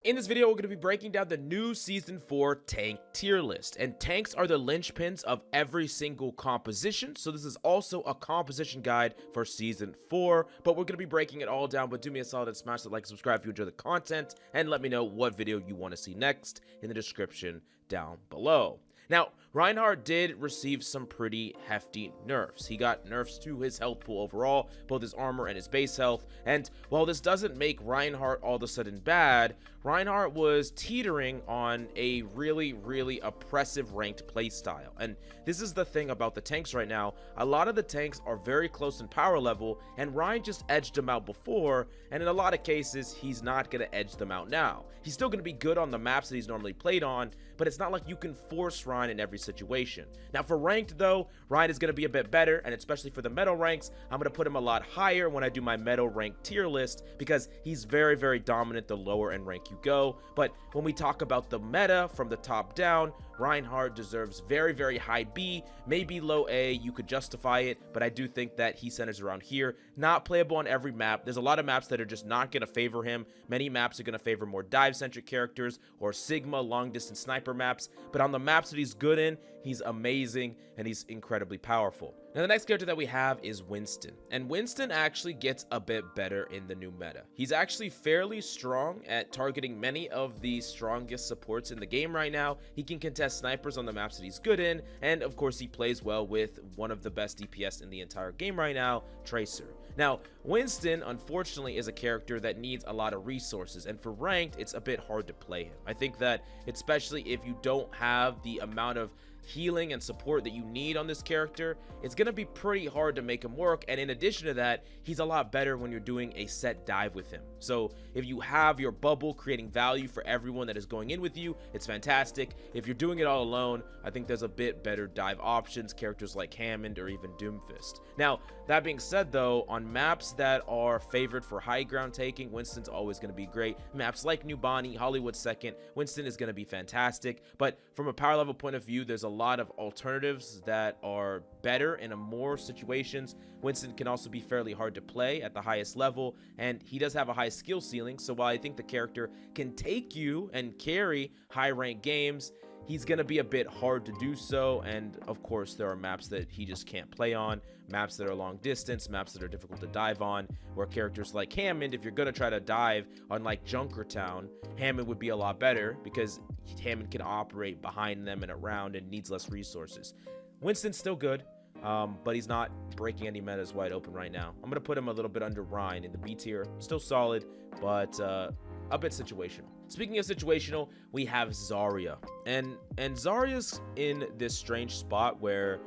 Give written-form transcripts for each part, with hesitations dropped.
In this video, we're going to be breaking down the new Season 4 tank tier list, and tanks are the linchpins of every single composition, so this is also a composition guide for Season 4, but we're going to be breaking it all down. But do me a solid and smash that like, subscribe if you enjoy the content, and let me know what video you want to see next in the description down below. Now, Reinhardt did receive some pretty hefty nerfs. He got nerfs to his health pool overall, both his armor and his base health, and while this doesn't make Reinhardt all of a sudden bad, Reinhardt was teetering on a really oppressive ranked playstyle. And this is the thing about the tanks right now. A lot of the tanks are very close in power level, and Ryan just edged them out before, and in a lot of cases, he's not going to edge them out now. He's still going to be good on the maps that he's normally played on, but it's not like you can force Ryan in every situation. Now for ranked though, Ryan is going to be a bit better, and especially for the metal ranks, I'm going to put him a lot higher when I do my metal rank tier list, because he's very dominant the lower end rank you go. But when we talk about the meta from the top down, Reinhardt deserves very high B, maybe low A. You could justify it, but I do think that he centers around here. Not playable on every map. There's a lot of maps that are just not going to favor him. Many maps are going to favor more dive-centric characters or Sigma long-distance sniper maps, but on the maps that he's good in, he's amazing and he's incredibly powerful. Now the next character that we have is Winston, and Winston actually gets a bit better in the new meta. He's actually fairly strong at targeting many of the strongest supports in the game right now. He can contest snipers on the maps that he's good in, and of course he plays well with one of the best DPS in the entire game right now, Tracer. Now Winston unfortunately is a character that needs a lot of resources, and for ranked it's a bit hard to play him. I think that especially if you don't have the amount of healing and support that you need on this character, it's gonna be pretty hard to make him work. And in addition to that, he's a lot better when you're doing a set dive with him. So if you have your bubble creating value for everyone that is going in with you, it's fantastic. If you're doing it all alone, I think there's a bit better dive options, characters like Hammond or even Doomfist. Now that being said though, on maps that are favored for high ground taking, Winston's always going to be great. Maps like New Bonnie, Hollywood Second, Winston is going to be fantastic. But from a power level point of view, there's a lot of alternatives that are better in more situations. Winston can also be fairly hard to play at the highest level, and he does have a high skill ceiling. So while I think the character can take you and carry high ranked games, he's going to be a bit hard to do so. And of course there are maps that he just can't play on, maps that are long distance, maps that are difficult to dive on, where characters like Hammond, if you're going to try to dive on like Junkertown, Hammond would be a lot better because Hammond can operate behind them and around and needs less resources. Winston's still good, but he's not breaking any metas wide open right now. I'm going to put him a little bit under Ryan in the B tier. Still solid, but a bit situational. Speaking of situational, we have Zarya, and Zarya's in this strange spot where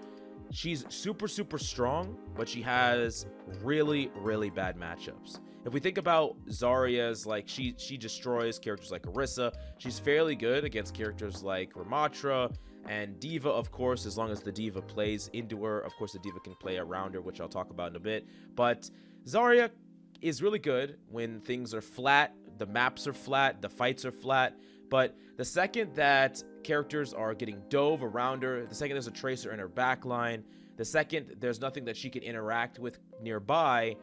she's super strong, but she has really bad matchups. If we think about Zarya's, like she destroys characters like Arisa. She's fairly good against characters like Ramatra and Diva, of course, as long as the Diva plays into her. Of course the Diva can play around her, which I'll talk about in a bit, but Zarya is really good when things are flat, the maps are flat, the fights are flat. But the second that characters are getting dove around her, the second there's a Tracer in her backline, the second there's nothing that she can interact with nearby,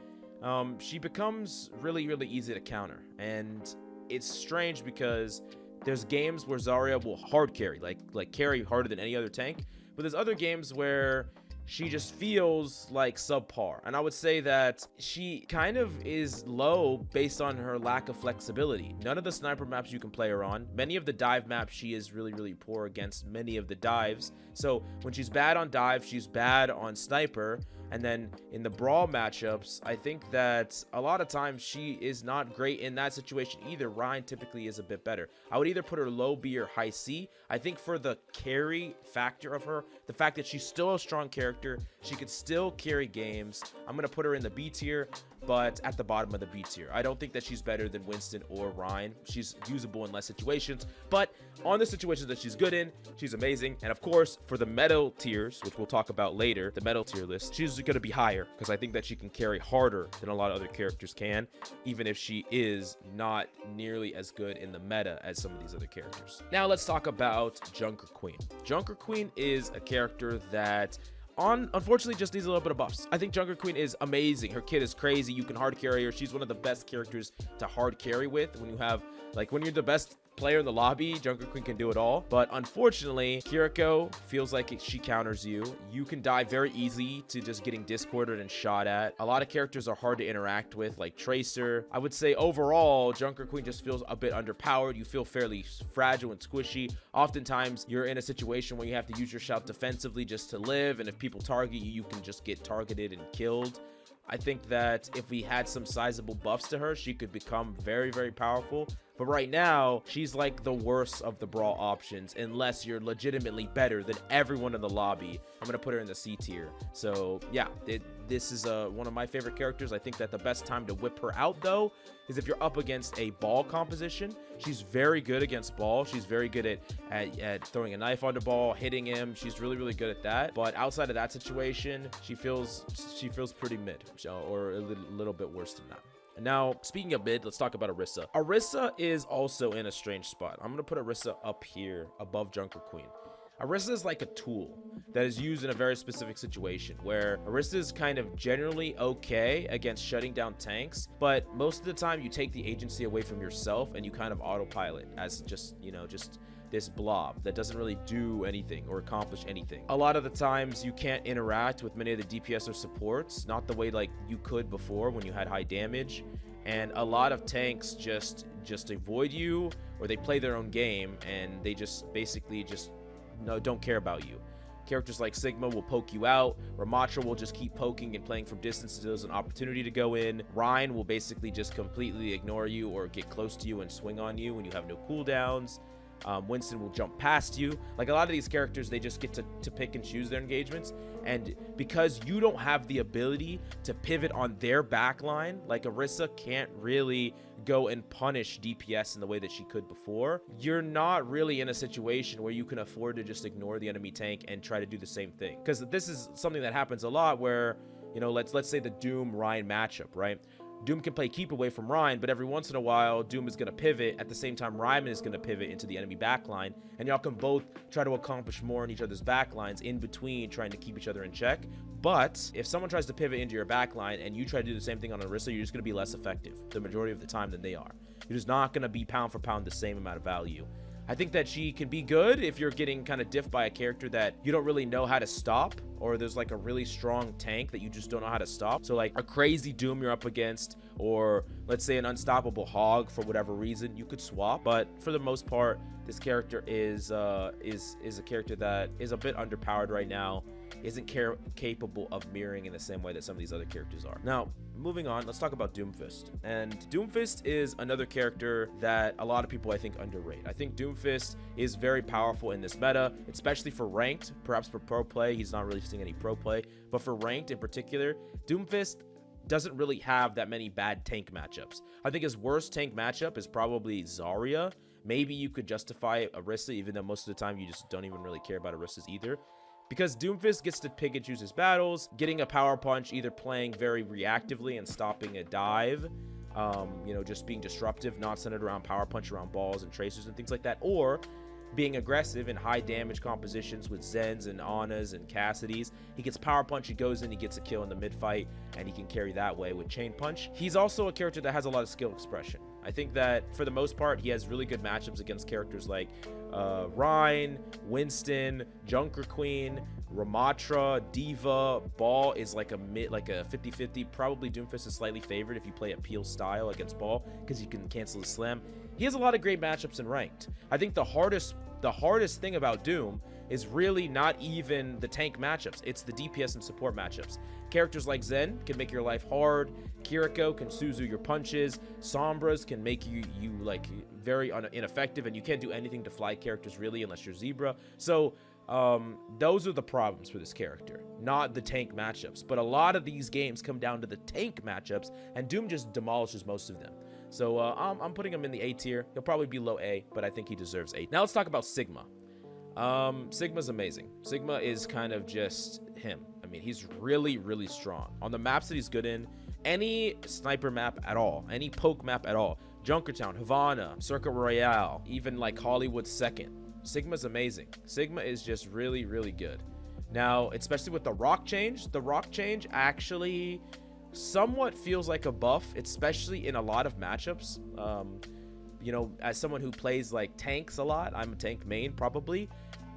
she becomes really easy to counter. And it's strange because there's games where Zarya will hard carry, like carry harder than any other tank, but there's other games where she just feels like subpar. And I would say that she kind of is low based on her lack of flexibility. None of the sniper maps you can play her on. Many of the dive maps, she is really poor against many of the dives. So when she's bad on dive, she's bad on sniper. And then in the brawl matchups, I think that a lot of times she is not great in that situation either. Ryan typically is a bit better. I would either put her low B or high C. I think for the carry factor of her, the fact that she's still a strong character, she could still carry games, I'm going to put her in the B tier, but at the bottom of the B tier. I don't think that she's better than Winston or Ryan. She's usable in less situations, but on the situations that she's good in, she's amazing. And of course, for the metal tiers, which we'll talk about later, the metal tier list, she's going to be higher because I think that she can carry harder than a lot of other characters can, even if she is not nearly as good in the meta as some of these other characters. Now let's talk about Junker Queen. Junker Queen is a character that unfortunately just needs a little bit of buffs. I think Junker Queen is amazing. Her kit is crazy. You can hard carry her. She's one of the best characters to hard carry with. When you have, like, when you're the best player in the lobby, Junker Queen can do it all. But unfortunately, Kiriko feels like she counters you. You can die very easy to just getting discorded and shot at. A lot of characters are hard to interact with, like Tracer. I would say overall, Junker Queen just feels a bit underpowered. You feel fairly fragile and squishy. Oftentimes, you're in a situation where you have to use your shout defensively just to live, and if people target you, you can just get targeted and killed. I think that if we had some sizable buffs to her, she could become very, very powerful. But right now, she's like the worst of the brawl options, unless you're legitimately better than everyone in the lobby. I'm going to put her in the C tier. So yeah, this is one of my favorite characters. I think that the best time to whip her out, though, is if you're up against a ball composition. She's very good against ball. She's very good at throwing a knife onto ball, hitting him. She's really, really good at that. But outside of that situation, she feels pretty mid, or a little bit worse than that. And now, speaking of mid, let's talk about Arisa. Arisa is also in a strange spot. I'm going to put Arisa up here above Junker Queen. Arisa is like a tool that is used in a very specific situation where Arisa is kind of generally okay against shutting down tanks, but most of the time you take the agency away from yourself and you kind of autopilot as just, you know, just this blob that doesn't really do anything or accomplish anything. A lot of the times you can't interact with many of the DPS or supports, not the way like you could before when you had high damage. And a lot of tanks just avoid you, or they play their own game and they just basically just don't care about you. Characters like Sigma will poke you out. Ramatra will just keep poking and playing from distance until there's an opportunity to go in. Ryan will basically just completely ignore you or get close to you and swing on you when you have no cooldowns. Winston will jump past you. Like, a lot of these characters, they just get to pick and choose their engagements, and because you don't have the ability to pivot on their backline, like Arisa can't really go and punish DPS in the way that she could before. You're not really in a situation where you can afford to just ignore the enemy tank and try to do the same thing, because this is something that happens a lot where, you know, let's say the Doom Ryan matchup, right? Doom can play keep away from Ryan, but every once in a while, Doom is going to pivot. At the same time, Ryan is going to pivot into the enemy backline, and y'all can both try to accomplish more in each other's backlines in between, trying to keep each other in check. But if someone tries to pivot into your backline and you try to do the same thing on Arisa, you're just going to be less effective the majority of the time than they are. You're just not going to be pound for pound the same amount of value. I think that she can be good if you're getting kind of diffed by a character that you don't really know how to stop, or there's like a really strong tank that you just don't know how to stop. So like a crazy Doom you're up against, or let's say an unstoppable Hog for whatever reason, you could swap. But for the most part, this character is a character that is a bit underpowered right now, isn't capable of mirroring in the same way that some of these other characters are. Now, moving on, let's talk about Doomfist. And Doomfist is another character that a lot of people, I think, underrate. I think Doomfist is very powerful in this meta, especially for ranked. Perhaps for pro play, he's not really seeing any pro play, but for ranked in particular, Doomfist doesn't really have that many bad tank matchups. I think his worst tank matchup is probably Zarya. Maybe you could justify Arisa, even though most of the time you just don't even really care about Arisa's either. Because Doomfist gets to pick and choose his battles, getting a power punch, either playing very reactively and stopping a dive, you know, just being disruptive, not centered around power punch, around balls and tracers and things like that, or being aggressive in high damage compositions with Zens and Annas and Cassidys. He gets power punch, he goes in, he gets a kill in the mid fight, and he can carry that way with chain punch. He's also a character that has a lot of skill expression. I think that for the most part, he has really good matchups against characters like Ryan, Winston, Junker Queen, Ramatra, Diva. Ball is like a 50-50. Probably Doomfist is slightly favored if you play at Peel style against Ball, because you can cancel his slam. He has a lot of great matchups in ranked. I think the hardest thing about Doom is really not even the tank matchups. It's the DPS and support matchups. Characters like Zen can make your life hard. Kiriko can Suzu your punches. Sombras can make you like very ineffective, and you can't do anything to fly characters really unless you're Zebra. So those are the problems for this character, not the tank matchups. But a lot of these games come down to the tank matchups, and Doom just demolishes most of them. So I'm putting him in the A tier. He'll probably be low A, but I think he deserves A. Now let's talk about Sigma. Sigma's amazing. Sigma is kind of just him. I mean, he's really, really strong. On the maps that he's good in, any sniper map at all, any poke map at all, Junkertown, Havana, Circuit Royale, even like Hollywood 2nd, Sigma's amazing. Sigma is just really, really good. Now, especially with the rock change actually somewhat feels like a buff, especially in a lot of matchups. You know, as someone who plays like tanks a lot, I'm a tank main probably,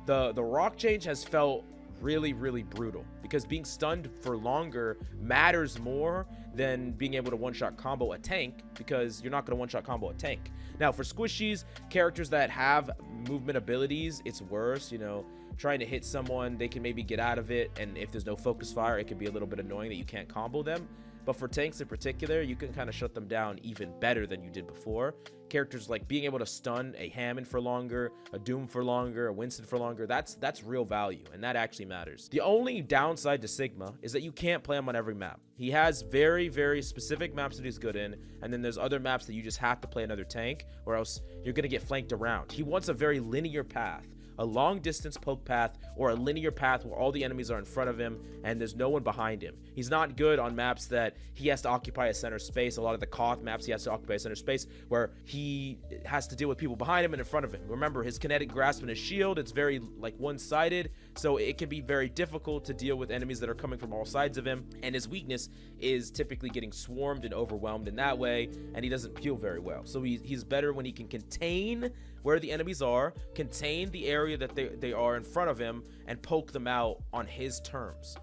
the rock change has felt really brutal, because being stunned for longer matters more than being able to one-shot combo a tank, because you're not going to one-shot combo a tank. Now for squishies, characters that have movement abilities, it's worse. You know, trying to hit someone, they can maybe get out of it, and if there's no focus fire, it can be a little bit annoying that you can't combo them. But for tanks in particular, you can kind of shut them down even better than you did before. Characters like being able to stun a Hammond for longer, a Doom for longer, a Winston for longer, that's real value, and that actually matters. The only downside to Sigma is that you can't play him on every map. He has very specific maps that he's good in, and then there's other maps that you just have to play another tank, or else you're going to get flanked around. He wants a very linear path, a long distance poke path, or a linear path where all the enemies are in front of him and there's no one behind him. He's not good on maps that he has to occupy a center space. A lot of the Koth maps, he has to occupy a center space where he has to deal with people behind him and in front of him. Remember, his kinetic grasp and his shield, it's very like one-sided, so it can be very difficult to deal with enemies that are coming from all sides of him, and his weakness is typically getting swarmed and overwhelmed in that way, and he doesn't peel very well. So he's better when he can contain where the enemies are, contain the area that they are in front of him, and poke them out on his terms.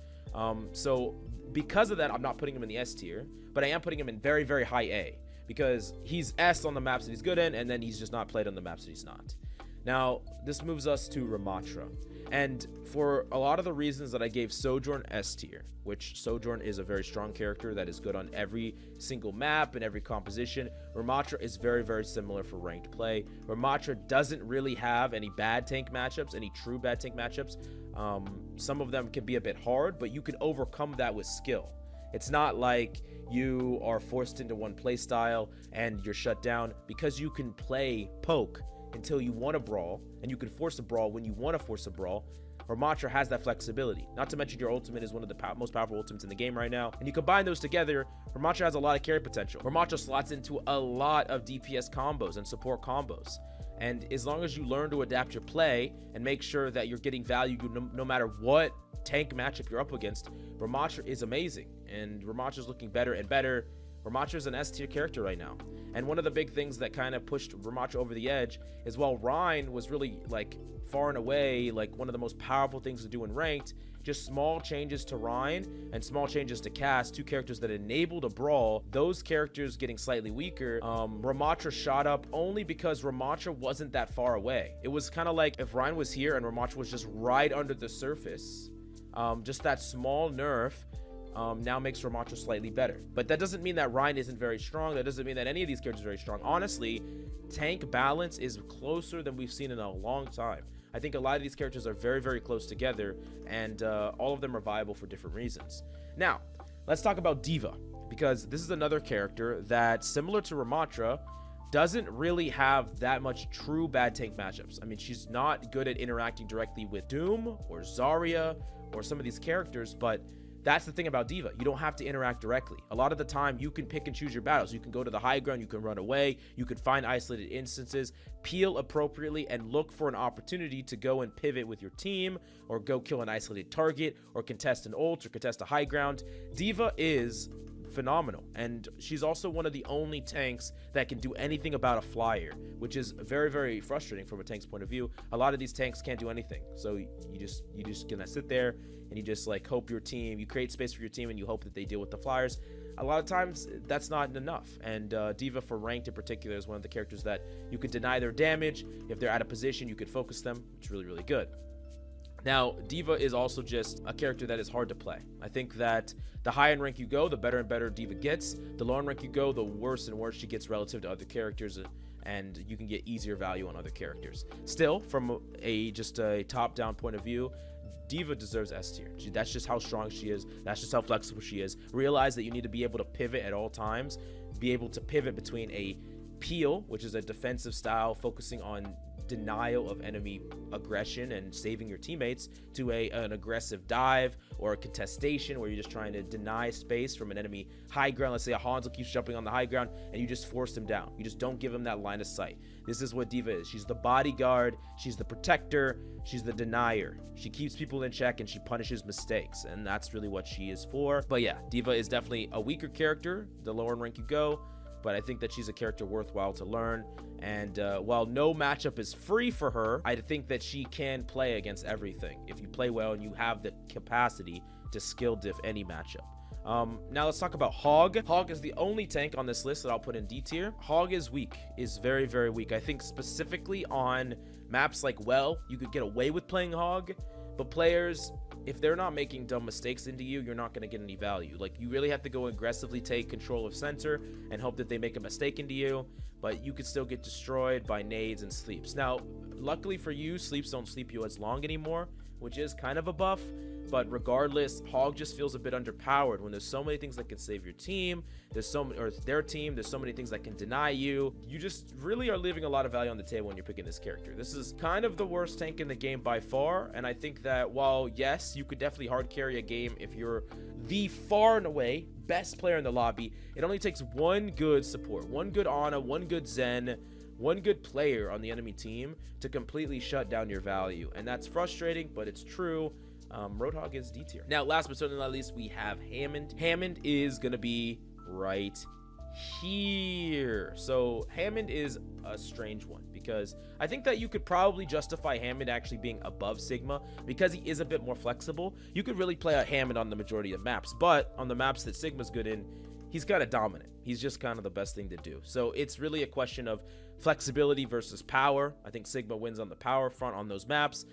So because of that, I'm not putting him in the S tier, but I am putting him in very high A, because he's S on the maps that he's good in, and then he's just not played on the maps that he's not. Now, this moves us to Ramatra. And for a lot of the reasons that I gave Sojourn S tier, which Sojourn is a very strong character that is good on every single map and every composition, Ramatra is very similar for ranked play. Ramatra doesn't really have any bad tank matchups, any true bad tank matchups. Some of them can be a bit hard, but you can overcome that with skill. It's not like you are forced into one play style and you're shut down, because you can play poke until you want to brawl, and you can force a brawl when you want to force a brawl. Ramatra has that flexibility. Not to mention your ultimate is one of the most powerful ultimates in the game right now, and you combine those together, Ramatra has a lot of carry potential. Ramatra slots into a lot of DPS combos and support combos, and as long as you learn to adapt your play and make sure that you're getting value no matter what tank matchup you're up against, Ramatra is amazing, and Ramatra is looking better and better. Ramatra is an S tier character right now, and one of the big things that kind of pushed Ramatra over the edge is, while Rein was really like far and away like one of the most powerful things to do in ranked, just small changes to Rein and small changes to Cass, two characters that enabled a brawl, those characters getting slightly weaker, Ramatra shot up only because Ramatra wasn't that far away. It was kind of like if Rein was here and Ramatra was just right under the surface. Just that small nerf now makes Ramatra slightly better. But that doesn't mean that Rein isn't very strong. That doesn't mean that any of these characters are very strong. Honestly, tank balance is closer than we've seen in a long time. I think a lot of these characters are very close together, and all of them are viable for different reasons. Now, let's talk about Diva, because this is another character that, similar to Ramatra, doesn't really have that much true bad tank matchups. I mean, she's not good at interacting directly with Doom or Zarya or some of these characters, but that's the thing about Diva. You don't have to interact directly. A lot of the time, you can pick and choose your battles. You can go to the high ground, you can run away, you can find isolated instances, peel appropriately, and look for an opportunity to go and pivot with your team, or go kill an isolated target, or contest an ult, or contest a high ground. Diva is phenomenal, and she's also one of the only tanks that can do anything about a flyer, which is very frustrating from a tank's point of view. A lot of these tanks can't do anything, so you just gonna sit there and you just like hope your team, you create space for your team and you hope that they deal with the flyers. A lot of times that's not enough, and Diva for ranked in particular is one of the characters that you could deny their damage. If they're out of position, you could focus them. It's really good. Now, Diva is also just a character that is hard to play. I think that the higher in rank you go, the better and better Diva gets. The lower in rank you go, the worse and worse she gets relative to other characters, and you can get easier value on other characters. Still, from just a top-down point of view, Diva deserves S tier. That's just how strong she is. That's just how flexible she is. Realize that you need to be able to pivot at all times, be able to pivot between a Peel, which is a defensive style focusing on denial of enemy aggression and saving your teammates, to an aggressive dive or a contestation where you're just trying to deny space from an enemy high ground. Let's say a Hansel keeps jumping on the high ground and you just force him down. You just don't give him that line of sight. This is what Diva is. She's the bodyguard, she's the protector, she's the denier. She keeps people in check and she punishes mistakes, and that's really what she is for. But yeah, Diva is definitely a weaker character the lower in rank you go, but I think that she's a character worthwhile to learn. And while no matchup is free for her, I think that she can play against everything if you play well and you have the capacity to skill diff any matchup. Now let's talk about Hog. Hog is the only tank on this list that I'll put in D tier. Hog is weak, is very, very weak. I think specifically on maps like you could get away with playing Hog, but players, if they're not making dumb mistakes into you, you're not going to get any value. Like, you really have to go aggressively take control of center and hope that they make a mistake into you, but you could still get destroyed by nades and sleeps. Now, luckily for you, sleeps don't sleep you as long anymore, which is kind of a buff. But regardless, Hog just feels a bit underpowered when there's so many things that can save your team. There's so many, or their team, there's so many things that can deny you. You just really are leaving a lot of value on the table when you're picking this character. This is kind of the worst tank in the game by far. And I think that while, yes, you could definitely hard carry a game if you're the far and away best player in the lobby, it only takes one good support, one good Ana, one good Zen, one good player on the enemy team to completely shut down your value. And that's frustrating, but it's true. Roadhog is D tier. Now, last but certainly not least, we have Hammond. Hammond is going to be right here. So Hammond is a strange one because I think that you could probably justify Hammond actually being above Sigma because he is a bit more flexible. You could really play a Hammond on the majority of maps, but on the maps that Sigma's good in, he's kind of dominant. He's just kind of the best thing to do. So it's really a question of flexibility versus power. I think Sigma wins on the power front on those maps.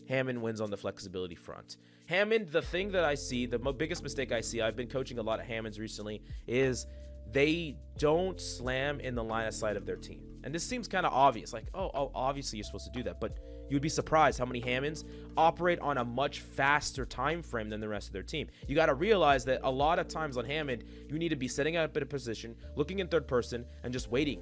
Hammond wins on the flexibility front. Hammond, the thing that I see, the biggest mistake I see, I've been coaching a lot of Hammonds recently, is they don't slam in the line of sight of their team. And this seems kind of obvious, like, oh, obviously you're supposed to do that, but you'd be surprised how many Hammonds operate on a much faster time frame than the rest of their team. You got to realize that a lot of times on Hammond, you need to be setting up in a position, looking in third person, and just waiting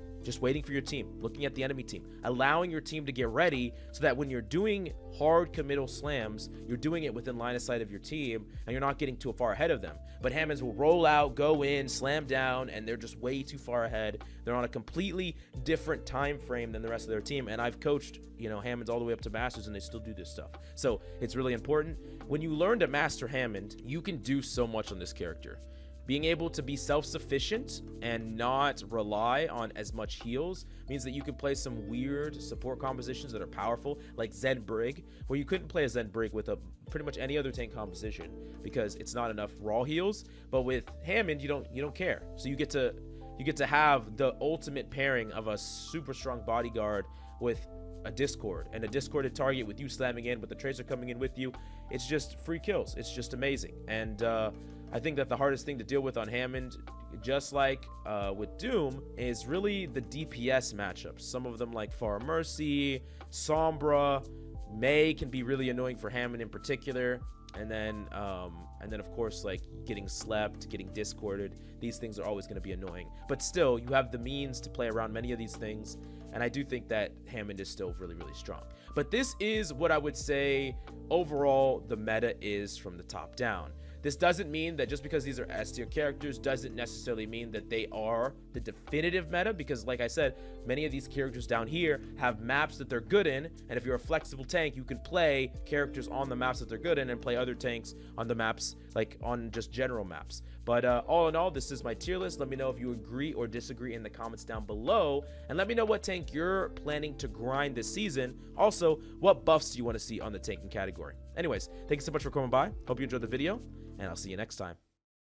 for your team, looking at the enemy team, allowing your team to get ready so that when you're doing hard committal slams, you're doing it within line of sight of your team and you're not getting too far ahead of them. But Hammonds will roll out, go in, slam down, and they're just way too far ahead. They're on a completely different time frame than the rest of their team. And I've coached, Hammonds all the way up to masters, and they still do this stuff. So it's really important. When you learn to master Hammond, you can do so much on this character. Being able to be self-sufficient and not rely on as much heals means that you can play some weird support compositions that are powerful, like Zen Brig, where you couldn't play a Zen Brig with pretty much any other tank composition because it's not enough raw heals. But with Hammond, you don't care. So you get to have the ultimate pairing of a super strong bodyguard with a Discord, and a discorded target with you slamming in with the Tracer coming in with you. It's just free kills. It's just amazing. And I think that the hardest thing to deal with on Hammond, just like with Doom, is really the DPS matchups. Some of them, like Far Mercy, Sombra, May, can be really annoying for Hammond in particular. And then of course, like getting slept, getting discorded, these things are always going to be annoying. But still, you have the means to play around many of these things, and I do think that Hammond is still really, really strong. But this is what I would say overall the meta is from the top down. This doesn't mean that just because these are S tier characters doesn't necessarily mean that they are the definitive meta, because like I said, many of these characters down here have maps that they're good in, and if you're a flexible tank, you can play characters on the maps that they're good in and play other tanks on the maps, like on just general maps. But all in all, this is my tier list. Let me know if you agree or disagree in the comments down below, and let me know what tank you're planning to grind this season. Also, what buffs do you want to see on the tanking category? Anyways, thank you so much for coming by. Hope you enjoyed the video, and I'll see you next time.